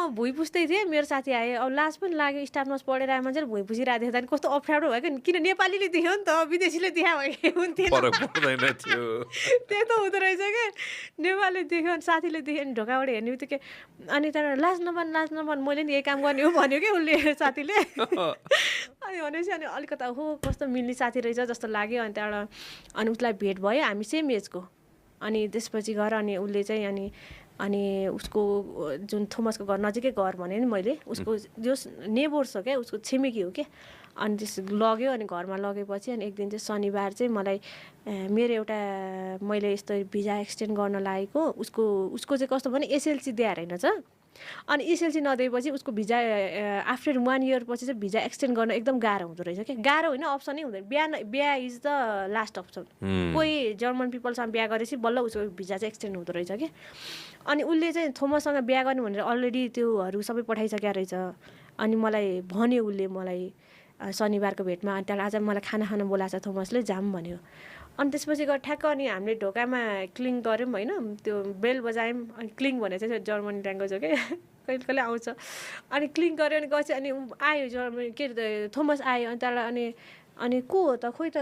म भुइँ पुस्दै थिएँ, मेरो साथी आयो, अब लाज पनि लाग्यो, स्टाफ नर्स पढेर आए मान्छेले भुइँ पुसिरहेको देख्दा कस्तो अप्ठ्यारो भयो क्या, किन नेपालीले देख्यो नि त, विदेशीले देखा भए हुन्थेन, फरक पर्दैन थियो। त्यही त हुँदो रहेछ क्या, नेपालीले देख्यो अनि साथीले देख्यो नि ढोकाबाट हेर्ने बित्तिकै, अनि त्यहाँबाट लाज नमान मैले नि यही काम गर्ने हो भन्यो क्या उसले साथीले। अनि भनेपछि अनि अलिकता हो कस्तो मिल्ने साथी रहेछ जस्तो लाग्यो। अनि त्यहाँबाट अनि उसलाई भेट भयो, हामी सेम एजको। अनि त्यसपछि गएर अनि उसले चाहिँ अनि उसको जुन थोमसको घर नजिकै घर भने नि मैले, उसको जो नेबर छ क्या, उसको छिमेकी हो क्या। अनि त्यस लग्यो, अनि घरमा लगेपछि अनि एक दिन चाहिँ शनिबार चाहिँ मलाई मेरो एउटा मैले यस्तो भिजा एक्सटेन्ड गर्न लागेको, उसको चाहिँ कस्तो भने एसएलसी दिएर होइन छ। अनि एसएलसी नदिएपछि उसको भिजा आफ्टर 1 इयर पछि चाहिँ भिजा एक्सटेन्ड गर्न एकदम गाह्रो हुँदो रहेछ क्या। गाह्रो होइन, अप्सनै हुँदैन, बिहा इज द लास्ट अप्सन। कोही जर्मन पिपलसँग बिहा गरेपछि बल्ल उसको भिजा चाहिँ एक्सटेन्ड हुँदो रहेछ क्या। अनि उसले चाहिँ थोमससँग बिहा गर्ने भनेर अलरेडी त्योहरू सबै पठाइसकेको रहेछ। अनि मलाई भन्यो उसले मलाई शनिबारको भेटमा, अनि त्यहाँबाट आज मलाई खाना खान बोलाएको छ थोमसले, जाम भन्यो। अनि त्यसपछि गएर ठ्याक्क अनि हामीले ढोकामा क्लिङ गऱ्यौँ होइन, त्यो बेल बजायौँ। अनि क्लिङ भने चाहिँ जर्मन ल्याङ्ग्वेज हो क्या, कहिले कहिले आउँछ। अनि क्लिङ गऱ्यो, अनि गएपछि अनि आयो जर्मन के अरे थोमस आयो। अनि त्यहाँबाट अनि को हो त, खोइ त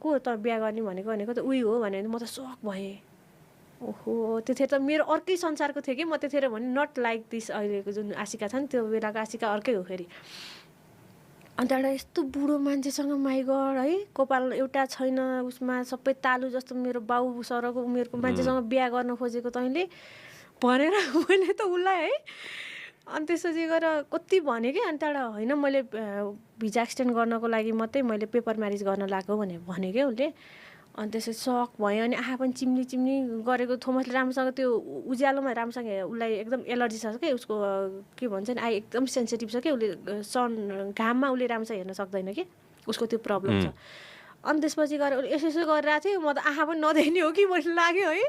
को हो त बिहा गर्ने भनेको त उही हो भने म त सक भएँ। ओहो, त्यतिखेर त मेरो अर्कै संसारको थियो कि, म त्यतिखेर भने नट लाइक दिस अहिलेको जुन आशिका छ नि, त्यो बेलाको आशिका अर्कै हो फेरि। अनि त्यहाँबाट यस्तो बुढो मान्छेसँग माइगड है, कपाल एउटा छैन उसमा, सबै तालु जस्तो मेरो बाउ सरको उमेरको मान्छेसँग बिहा गर्न खोजेको तैँले भनेर मैले त उसलाई है। अनि त्यसपछि गएर कति भने कि, अनि त्यहाँबाट होइन मैले भिजा एक्सटेन्ड गर्नको लागि मात्रै मैले पेपर म्यारिज गर्न लागेको भने क्या उसले। अनि त्यसपछि सक भयो। अनि आँखा पनि चिम्नी गरेको, थोमसले राम्रोसँग त्यो उज्यालोमा राम्रोसँग उसलाई एकदम एलर्जी छ क्या, उसको के भन्छ नि आई एकदम सेन्सिटिभ छ क्या, उसले घाममा उसले राम्रोसँग हेर्न सक्दैन कि, उसको त्यो प्रब्लम छ। अनि त्यसपछि गएर उसले यसो गरिरहेको थियो, म त आँखा पनि नदेख्ने हो कि भन्ने लाग्यो है।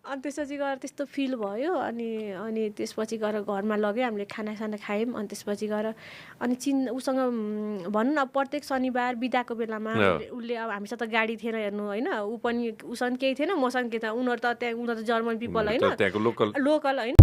अनि त्यसपछि गएर त्यस्तो फिल भयो। अनि त्यसपछि गएर घरमा लग्यो, हामीले खानासाना खायौँ। अनि त्यसपछि गएर अनि उसँग भनौँ न प्रत्येक शनिबार बिदाको बेलामा उसले अब हामीसँग त गाडी थिएन हेर्नु होइन, ऊ पनि उसँग केही थिएन, मसँग केही थिएन, उनीहरू त जर्मन पिपल होइन, लोकल होइन।